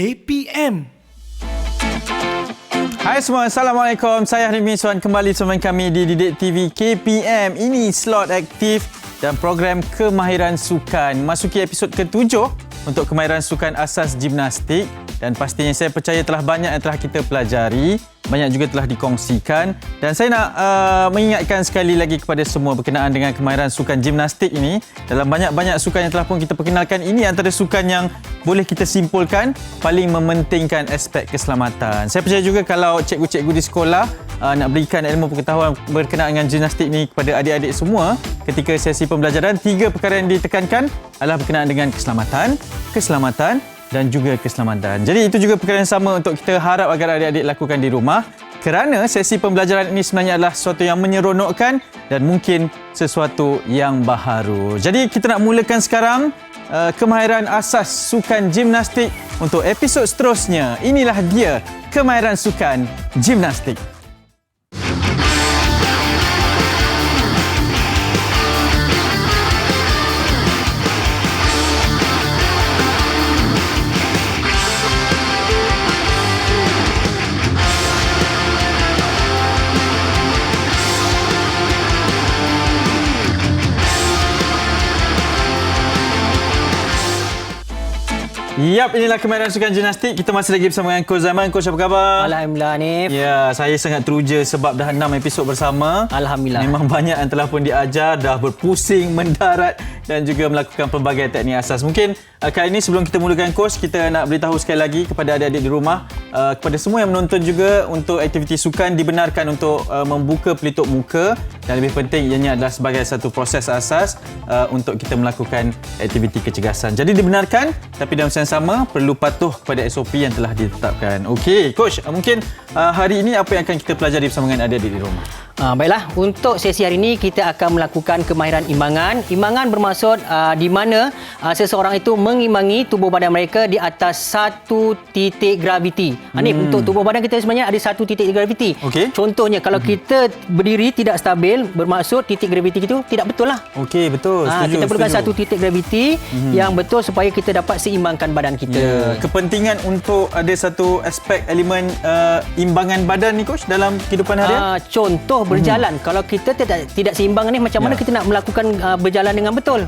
KPM. Hai semua, Assalamualaikum. Saya Harim Miswan kembali bersama kami di Didik TV KPM. Ini slot aktif dan program kemahiran sukan. Masuki episod ke-7 untuk kemahiran sukan asas gimnastik. Dan pastinya saya percaya telah banyak yang telah kita pelajari, banyak juga telah dikongsikan. Dan saya nak mengingatkan sekali lagi kepada semua berkenaan dengan kemahiran sukan gimnastik ini. Dalam banyak-banyak sukan yang telah pun kita perkenalkan, ini antara sukan yang boleh kita simpulkan paling mementingkan aspek keselamatan. Saya percaya juga kalau cikgu-cikgu di sekolah nak berikan ilmu pengetahuan berkenaan dengan gimnastik ini kepada adik-adik semua, ketika sesi pembelajaran, 3 perkara yang ditekankan adalah berkenaan dengan keselamatan dan juga keselamatan. Jadi itu juga perkara yang sama untuk kita harap agar adik-adik lakukan di rumah, kerana sesi pembelajaran ini sebenarnya adalah sesuatu yang menyeronokkan dan mungkin sesuatu yang baharu. Jadi kita nak mulakan sekarang kemahiran asas sukan gimnastik untuk episod seterusnya. Inilah dia kemahiran sukan gimnastik. Yap, inilah kemahiran sukan gimnastik. Kita masih lagi bersama dengan Coach Zaman. Coach, apa khabar? Alhamdulillah, Hanif. Ya, saya sangat teruja sebab dah 6 episod bersama. Alhamdulillah. Memang banyak yang telah pun diajar, dah berpusing, mendarat dan juga melakukan pelbagai teknik asas. Mungkin kali ini sebelum kita mulakan Coach, kita nak beritahu sekali lagi kepada adik-adik di rumah, kepada semua yang menonton juga, untuk aktiviti sukan dibenarkan untuk membuka pelitup muka, dan lebih penting ianya adalah sebagai satu proses asas untuk kita melakukan aktiviti kecergasan. Jadi dibenarkan, tapi dalam masa yang sama perlu patuh kepada SOP yang telah ditetapkan. Okey, Coach, mungkin hari ini apa yang akan kita pelajari bersama dengan adik-adik di rumah? Baiklah, untuk sesi hari ini kita akan melakukan kemahiran imbangan. Imbangan bermaksud di mana seseorang itu mengimbangi tubuh badan mereka di atas satu titik graviti. Hanif, untuk tubuh badan kita sebenarnya ada satu titik graviti. Okey. Contohnya, kalau kita berdiri tidak stabil, bermaksud titik graviti itu tidak betul lah. Okey, betul. Setuju. Kita perlukan satu titik graviti yang betul supaya kita dapat seimbangkan badan kita. Ya, kepentingan untuk ada satu aspek elemen imbangan badan ni, Coach, dalam kehidupan harian? Contoh berjalan. Kalau kita tidak seimbang ni, macam mana kita nak melakukan berjalan dengan betul?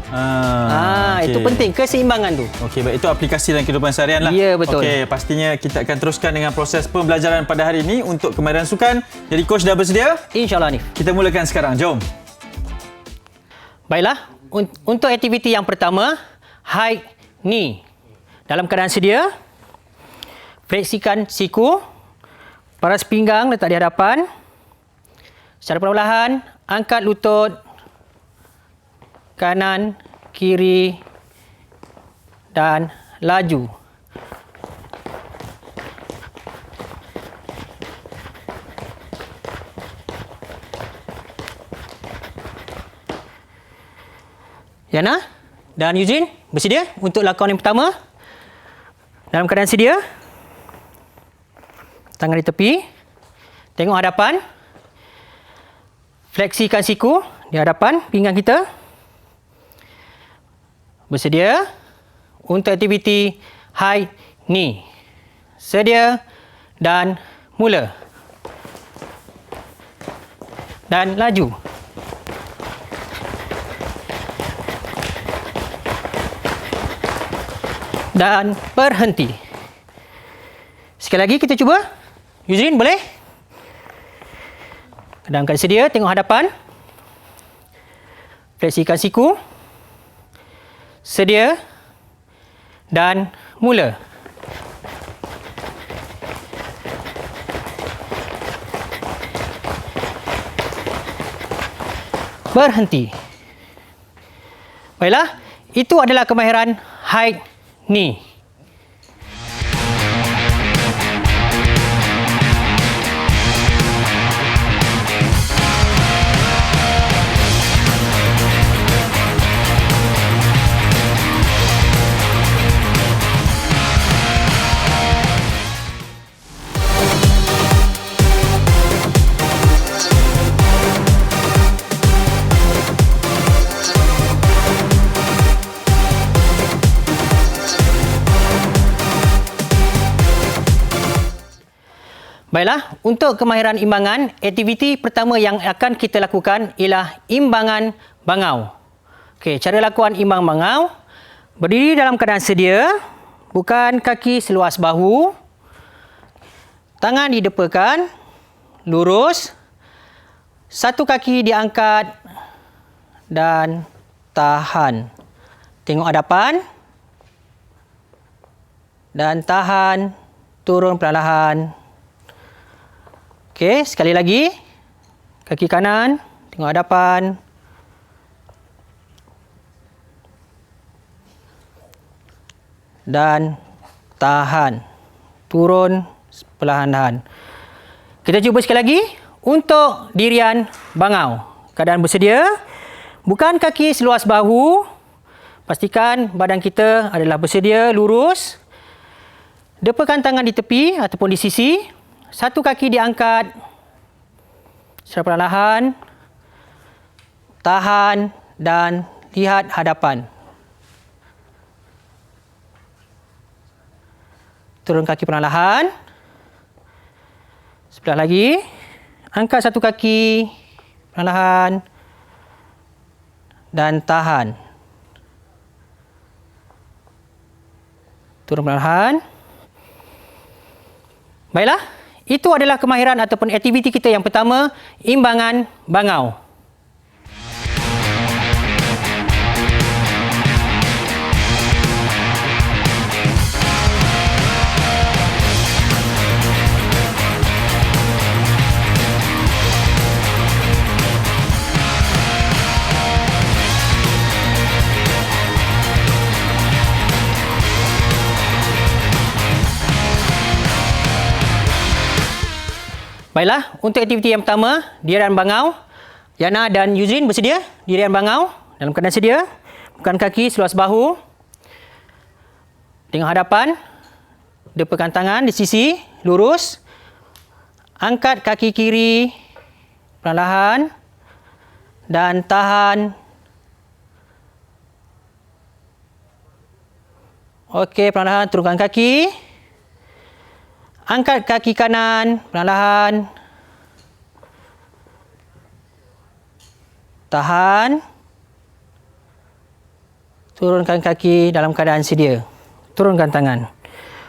Itu penting, keseimbangan tu. Okey, baik, itu aplikasi dalam kehidupan seharian lah. Ya, betul. Okey, pastinya kita akan teruskan dengan proses pembelajaran pada hari ini untuk kemahiran sukan. Jadi Coach dah bersedia? InsyaAllah, Hanif. Kita mulakan sekarang, jom. Baiklah, untuk aktiviti yang pertama, high knee. Dalam keadaan sedia, fleksikan siku, paras pinggang letak di hadapan. Secara perlahan, angkat lutut kanan, kiri dan laju. Yana dan Eugene bersedia untuk lakonan yang pertama? Dalam keadaan sedia, tangan di tepi, tengok hadapan. Fleksikan siku di hadapan pinggang kita. Bersedia untuk aktiviti high knee. Sedia dan mula. Dan laju. Dan berhenti. Sekali lagi kita cuba. Eugene, boleh? Dalam keadaan sedia, tengok hadapan. Fleksikan siku. Sedia. Dan mula. Berhenti. Baiklah, itu adalah kemahiran high knee. Baiklah, untuk kemahiran imbangan, aktiviti pertama yang akan kita lakukan ialah imbangan bangau. Okey, cara lakukan imbang bangau, berdiri dalam keadaan sedia, bukan kaki seluas bahu, tangan didepakan, lurus, satu kaki diangkat dan tahan. Tengok hadapan dan tahan, turun perlahan. Okey, sekali lagi. Kaki kanan, tengok hadapan. Dan tahan. Turun perlahan-lahan. Kita cuba sekali lagi untuk dirian bangau. Keadaan bersedia. Bukan kaki seluas bahu. Pastikan badan kita adalah bersedia, lurus. Depakan tangan di tepi ataupun di sisi. Satu kaki diangkat secara perlahan, tahan dan lihat hadapan. Turun kaki perlahan. Sebelah lagi. Angkat satu kaki perlahan dan tahan. Turun perlahan. Baiklah. Itu adalah kemahiran ataupun aktiviti kita yang pertama, imbangan bangau. Baiklah, untuk aktiviti yang pertama, dirian bangau. Yana dan Yuzin bersedia? Dirian bangau dalam keadaan sedia. Bukan kaki seluas bahu. Tengok hadapan. Depakan tangan di sisi, lurus. Angkat kaki kiri perlahan dan tahan. Okey, perlahan turunkan kaki. Angkat kaki kanan perlahan. Tahan. Turunkan kaki dalam keadaan sedia. Turunkan tangan.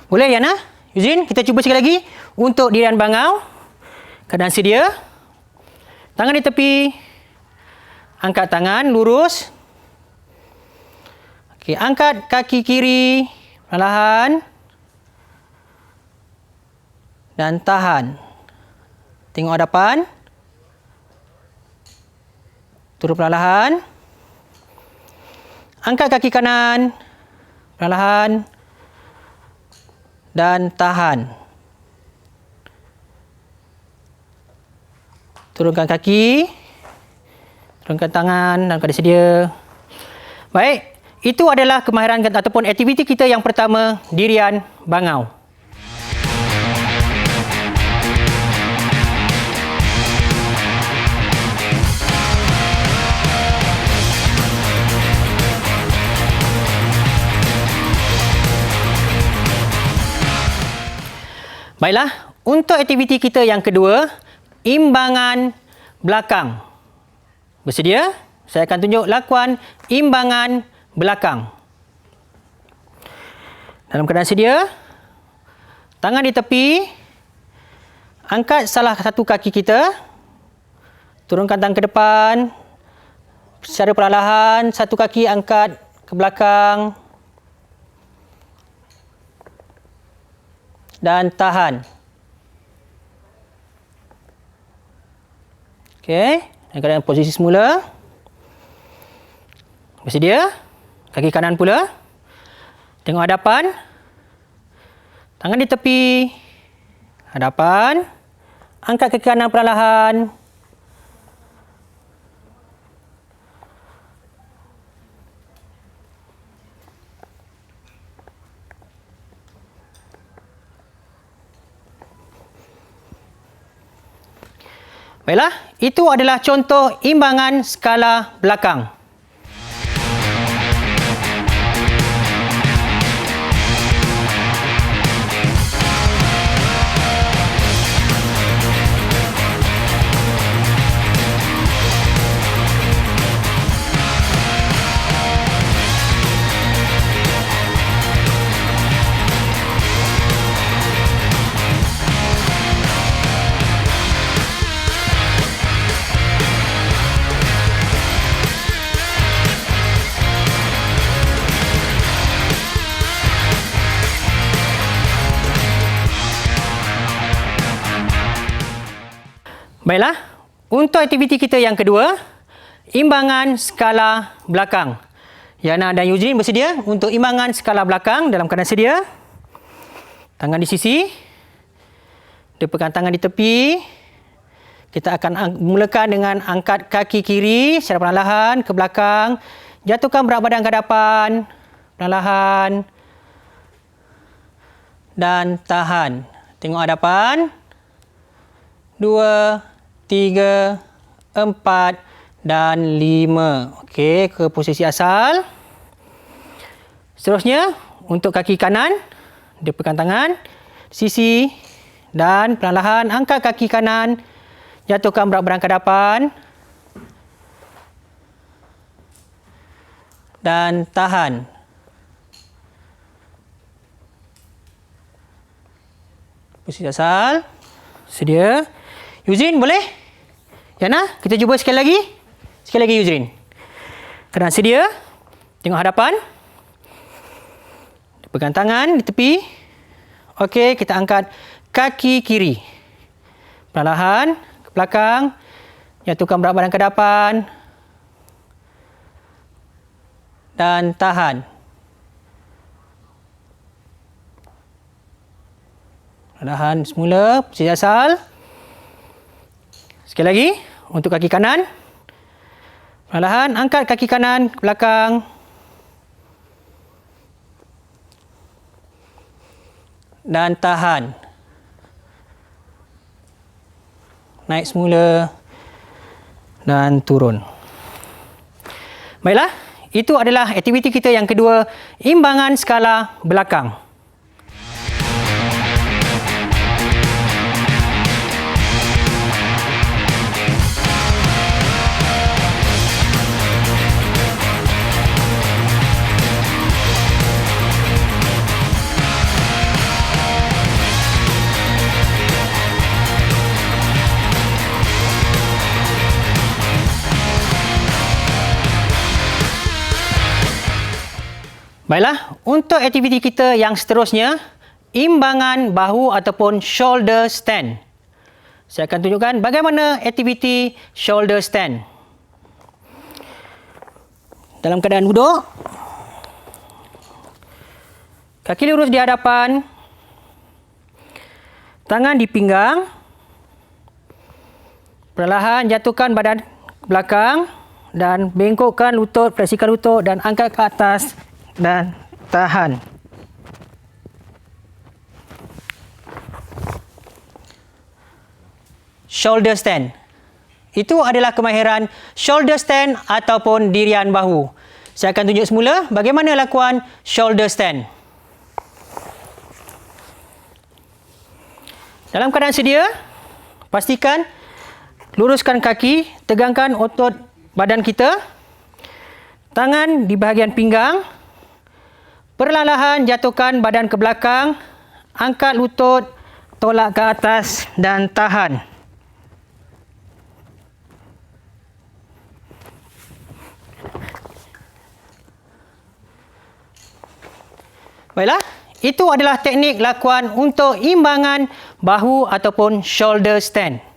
Boleh Yana? Yuzin, kita cuba sekali lagi untuk dirian bangau. Keadaan sedia. Tangan di tepi. Angkat tangan lurus. Okey, angkat kaki kiri perlahan. Dan tahan. Tengok hadapan. Turun perlahan. Angkat kaki kanan perlahan. Dan tahan. Turunkan kaki. Turunkan tangan dalam keadaan sedia. Baik, itu adalah kemahiran ataupun aktiviti kita yang pertama, dirian bangau. Baiklah, untuk aktiviti kita yang kedua, imbangan belakang. Bersedia? Saya akan tunjuk lakuan imbangan belakang. Dalam keadaan sedia, tangan di tepi, angkat salah satu kaki kita, turunkan tangan ke depan, secara perlahan, satu kaki angkat ke belakang, dan tahan. Okey, dalam keadaan posisi semula. Bersedia? Kaki kanan pula. Tengok hadapan. Tangan di tepi. Hadapan. Angkat kaki kanan perlahan. Baiklah, itu adalah contoh imbangan skala belakang. Baiklah, untuk aktiviti kita yang kedua, imbangan skala belakang. Yana dan Eugene bersedia untuk imbangan skala belakang dalam keadaan sedia. Tangan di sisi. Depankan tangan di tepi. Kita akan mulakan dengan angkat kaki kiri secara perlahan ke belakang. Jatuhkan berat badan ke hadapan. Perlahan. Dan tahan. Tengok hadapan. 2, 3, 4 dan 5. Okey, ke posisi asal. Seterusnya, untuk kaki kanan, depankan tangan, sisi dan perlahan angkat kaki kanan, jatuhkan berat badan ke hadapan dan tahan. Posisi asal. Sedia. Eugene, boleh? Yana, kita cuba sekali lagi. Sekali lagi, Eugene. Keadaan sedia. Tengok hadapan. Pegang tangan di tepi. Okey, kita angkat kaki kiri. Perlahan ke belakang. Jatuhkan berat badan ke hadapan. Dan tahan. Perlahan semula. Posisi asal. Sekali lagi. Untuk kaki kanan. Perlahan angkat kaki kanan ke belakang. Dan tahan. Naik semula. Dan turun. Baiklah, itu adalah aktiviti kita yang kedua, imbangan skala belakang. Baiklah, untuk aktiviti kita yang seterusnya, imbangan bahu ataupun shoulder stand. Saya akan tunjukkan bagaimana aktiviti shoulder stand. Dalam keadaan duduk, kaki lurus di hadapan, tangan di pinggang, perlahan jatuhkan badan ke belakang dan bengkokkan lutut, fleksikan lutut dan angkat ke atas. Dan tahan. Shoulder stand. Itu adalah kemahiran shoulder stand ataupun dirian bahu. Saya akan tunjuk semula bagaimana lakuan shoulder stand. Dalam keadaan sedia, pastikan luruskan kaki, tegangkan otot badan kita. Tangan di bahagian pinggang. Perlahan-lahan jatuhkan badan ke belakang, angkat lutut, tolak ke atas dan tahan. Baiklah, itu adalah teknik lakuan untuk imbangan bahu ataupun shoulder stand.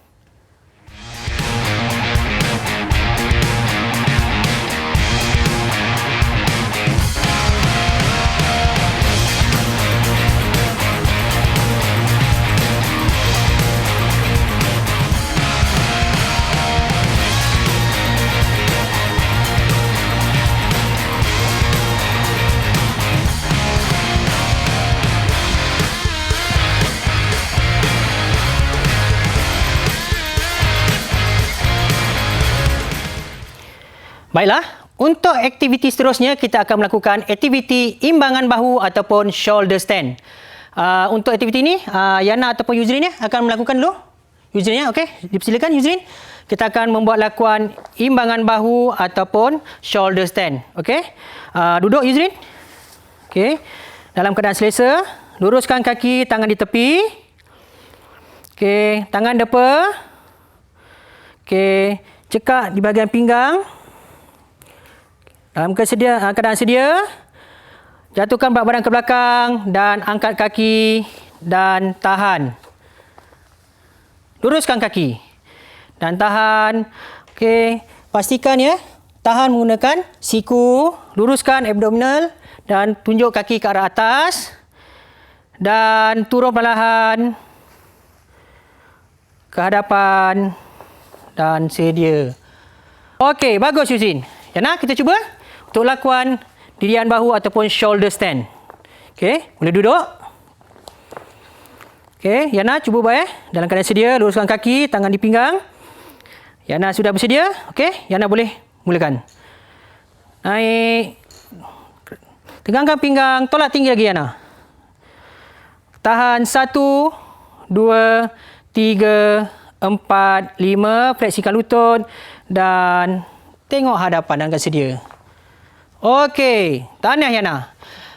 Baiklah, untuk aktiviti seterusnya kita akan melakukan aktiviti imbangan bahu ataupun shoulder stand. Untuk aktiviti ini, Yana ataupun Yuzrin akan melakukan dulu. Yuzrin, okey. Dipersilakan Yuzrin. Kita akan membuat lakuan imbangan bahu ataupun shoulder stand. Okey. Duduk Yuzrin. Okey. Dalam keadaan selesa, luruskan kaki, tangan di tepi. Okey, tangan depa. Okey, cekak di bahagian pinggang. Dalam keadaan sedia, jatuhkan berat badan ke belakang dan angkat kaki dan tahan. Luruskan kaki. dan tahan. Okey, pastikan ya, tahan menggunakan siku, luruskan abdominal dan tunjuk kaki ke arah atas dan turun perlahan ke hadapan dan sedia. Okey, bagus Yuzrin. Yana, kita cuba untuk lakukan dirian bahu ataupun shoulder stand. Okey, boleh duduk. Okey, Yana cuba buat dalam keadaan sedia, luruskan kaki, tangan di pinggang. Yana sudah bersedia. Okey, Yana boleh mulakan. Naik. Tegangkan pinggang, tolak tinggi lagi Yana. Tahan 1, 2, 3, 4, 5. Fleksikan lutut dan tengok hadapan dan keadaan sedia. Okey, tahniah Yana.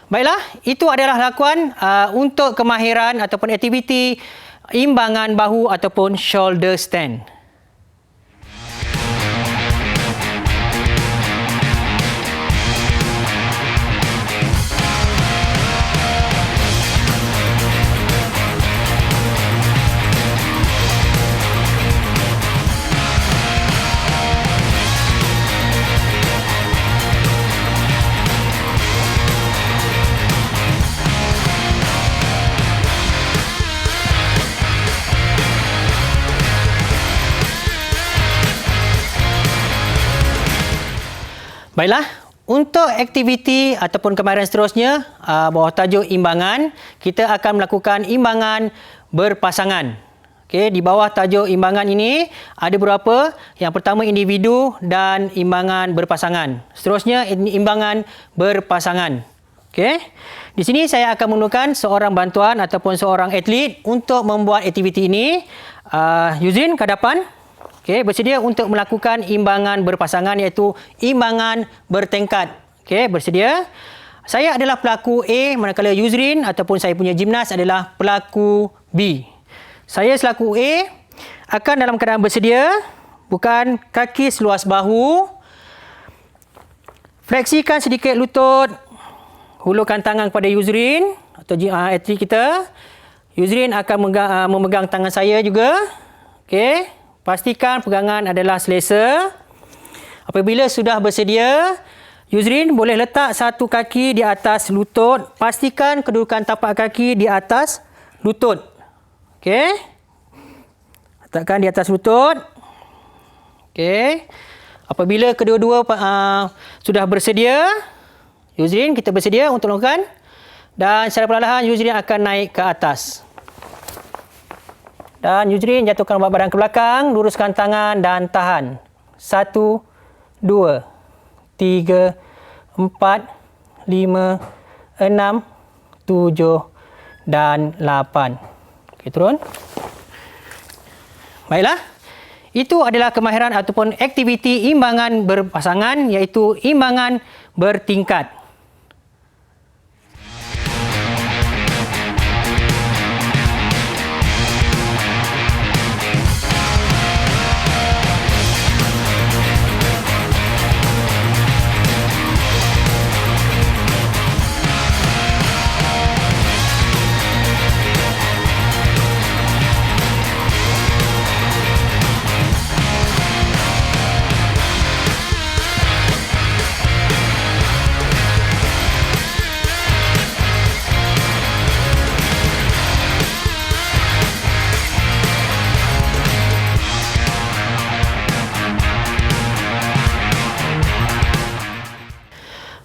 Baiklah, itu adalah lakuan untuk kemahiran ataupun aktiviti imbangan bahu ataupun shoulder stand. Baiklah, untuk aktiviti ataupun kemahiran seterusnya, bawah tajuk imbangan, kita akan melakukan imbangan berpasangan. Okey, di bawah tajuk imbangan ini ada beberapa. Yang pertama individu dan imbangan berpasangan. Seterusnya imbangan berpasangan. Okey. Di sini saya akan menggunakan seorang bantuan ataupun seorang atlet untuk membuat aktiviti ini. Yuzrin ke hadapan. Okey, bersedia untuk melakukan imbangan berpasangan iaitu imbangan bertingkat. Okey, bersedia. Saya adalah pelaku A, manakala Yuzrin ataupun saya punya gimnas adalah pelaku B. Saya selaku A akan dalam keadaan bersedia, bukan kaki seluas bahu. Fleksikan sedikit lutut. Hulurkan tangan kepada Yuzrin atau atlet kita. Yuzrin akan memegang tangan saya juga. Okey. Pastikan pegangan adalah selesa. Apabila sudah bersedia, Yuzrin boleh letak satu kaki di atas lutut. Pastikan kedudukan tapak kaki di atas lutut. Okey. Letakkan di atas lutut. Okey. Apabila kedua-dua sudah bersedia, Yuzrin kita bersedia untuk melakukan. Dan secara perlahan Yuzrin akan naik ke atas. Dan Yuzrin jatuhkan badan ke belakang, luruskan tangan dan tahan. 1, 2, 3, 4, 5, 6, 7 dan 8. Okey, turun. Baiklah. Itu adalah kemahiran ataupun aktiviti imbangan berpasangan iaitu imbangan bertingkat.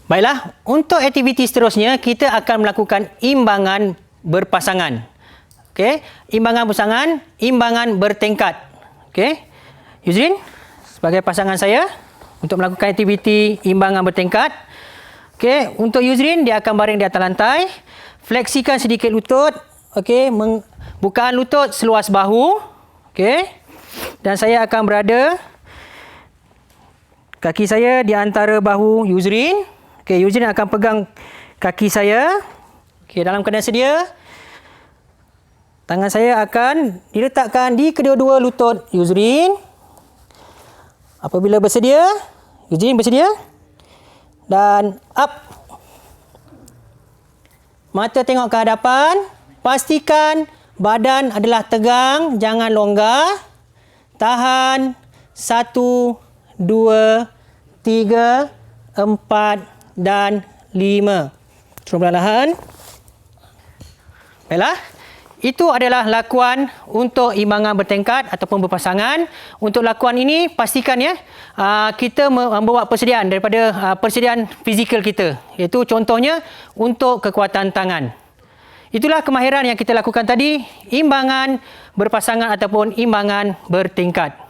Baiklah, untuk aktiviti seterusnya kita akan melakukan imbangan berpasangan. Okey, imbangan berpasangan, imbangan bertingkat. Okey. Yuzrin sebagai pasangan saya untuk melakukan aktiviti imbangan bertingkat. Okey, untuk Yuzrin dia akan baring di atas lantai. Fleksikan sedikit lutut. Okey, bukaan lutut seluas bahu. Okey. Dan saya akan berada kaki saya di antara bahu Yuzrin. Okey, Yuzrin akan pegang kaki saya. Okey, dalam keadaan sedia, tangan saya akan diletakkan di kedua-dua lutut Yuzrin. Apabila bersedia, Yuzrin bersedia. Dan up. Mata tengok ke hadapan. Pastikan badan adalah tegang, jangan longgar. Tahan. 1, 2, 3, 4 dan 5. Turun perlahan. Baiklah. Itu adalah lakuan untuk imbangan bertingkat ataupun berpasangan. Untuk lakuan ini, pastikan kita membawa persediaan daripada persediaan fizikal kita. Iaitu contohnya untuk kekuatan tangan. Itulah kemahiran yang kita lakukan tadi, imbangan berpasangan ataupun imbangan bertingkat.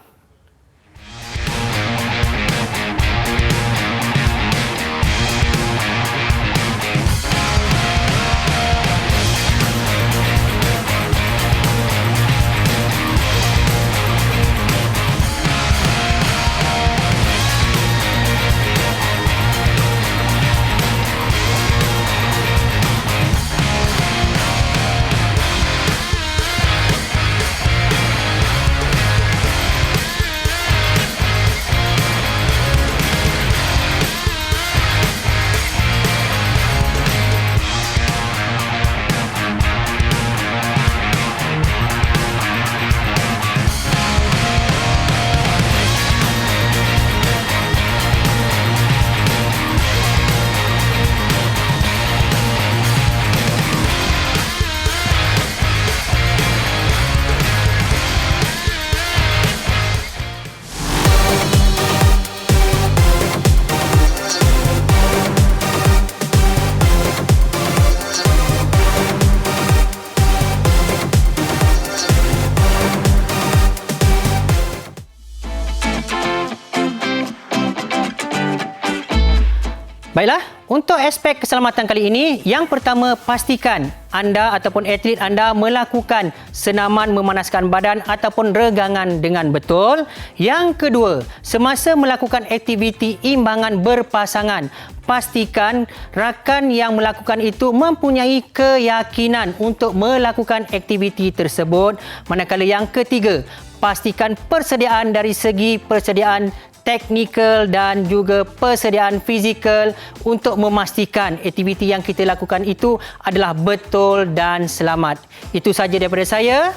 Baiklah, untuk aspek keselamatan kali ini, yang pertama pastikan anda ataupun atlet anda melakukan senaman memanaskan badan ataupun regangan dengan betul. Yang kedua, semasa melakukan aktiviti imbangan berpasangan, pastikan rakan yang melakukan itu mempunyai keyakinan untuk melakukan aktiviti tersebut. Manakala yang ketiga, pastikan persediaan dari segi persediaan teknikal dan juga persediaan fizikal untuk memastikan aktiviti yang kita lakukan itu adalah betul dan selamat. Itu sahaja daripada saya.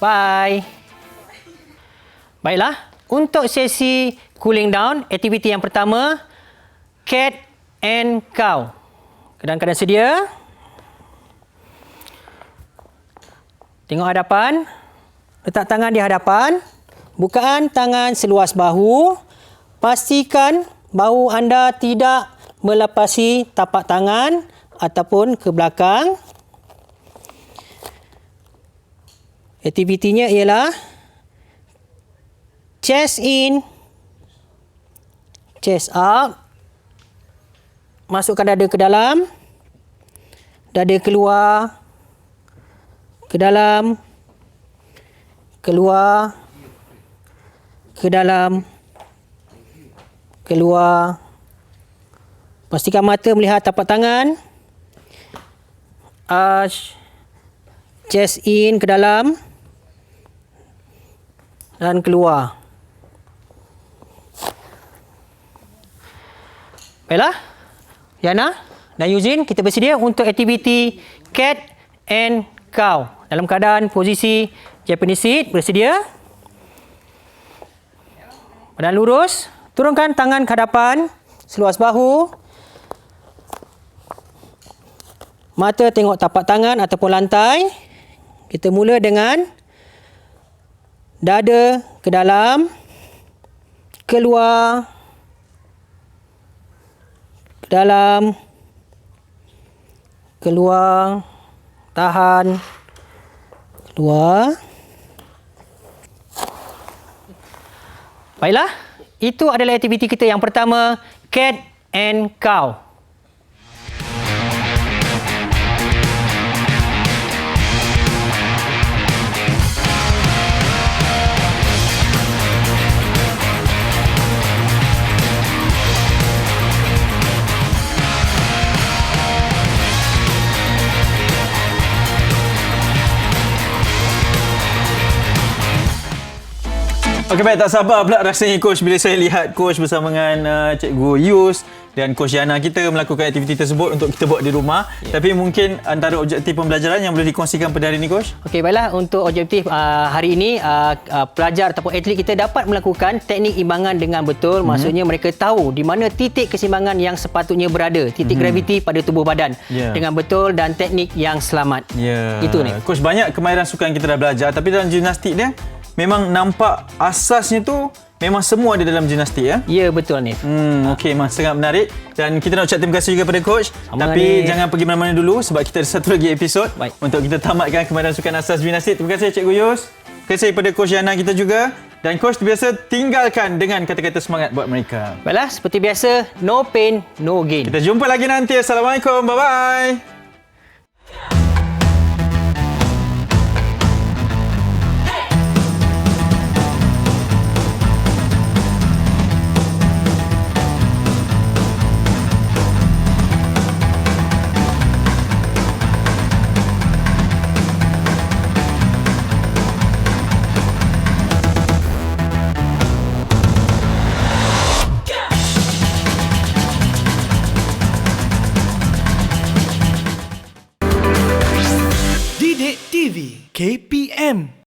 Bye. Baiklah, untuk sesi cooling down, aktiviti yang pertama, cat and cow. Keadaan sedia. Tengok hadapan. Letak tangan di hadapan. Bukaan tangan seluas bahu. Pastikan bahu anda tidak melepasi tapak tangan ataupun ke belakang. Aktivitinya ialah chest in, chest out. Masukkan dada ke dalam. Dada keluar. Ke dalam. Keluar. Ke dalam. Keluar. Pastikan mata melihat tapak tangan. Arch. Chest in ke dalam. Dan keluar. Baiklah. Yana dan Yuzin, kita bersedia untuk aktiviti cat and cow. Dalam keadaan posisi Japanese sit, bersedia. Badan lurus. Turunkan tangan ke hadapan, seluas bahu. Mata tengok tapak tangan ataupun lantai. Kita mula dengan dada ke dalam, keluar, ke dalam, keluar, tahan, keluar. Baiklah. Itu adalah aktiviti kita yang pertama, cat and cow. Okey, baik, tak sabar pula rasanya coach bila saya lihat coach bersama dengan Cikgu Yus dan Coach Yana kita melakukan aktiviti tersebut untuk kita buat di rumah. Tapi mungkin antara objektif pembelajaran yang boleh dikongsikan pada hari ini coach? Okey, baiklah, untuk objektif hari ini pelajar ataupun atlet kita dapat melakukan teknik imbangan dengan betul. Maksudnya mereka tahu di mana titik keseimbangan yang sepatutnya berada, titik graviti pada tubuh badan dengan betul dan teknik yang selamat. Itu ni. Coach, banyak kemahiran sukan kita dah belajar, tapi dalam gimnastik dia memang nampak asasnya tu memang semua ada dalam gimnastik ya? Ya, betul ni. Okey, memang sangat menarik dan kita nak ucap terima kasih juga pada coach. Tapi jangan pergi mana-mana dulu sebab kita ada satu lagi episod untuk kita tamatkan kemahiran sukan asas gimnastik. Terima kasih Cikgu Yus. Terima kasih kepada Coach Yana kita juga. Dan coach biasa tinggalkan dengan kata-kata semangat buat mereka. Baiklah, seperti biasa, no pain, no gain. Kita jumpa lagi nanti. Assalamualaikum. Bye-bye. Didik TV KPM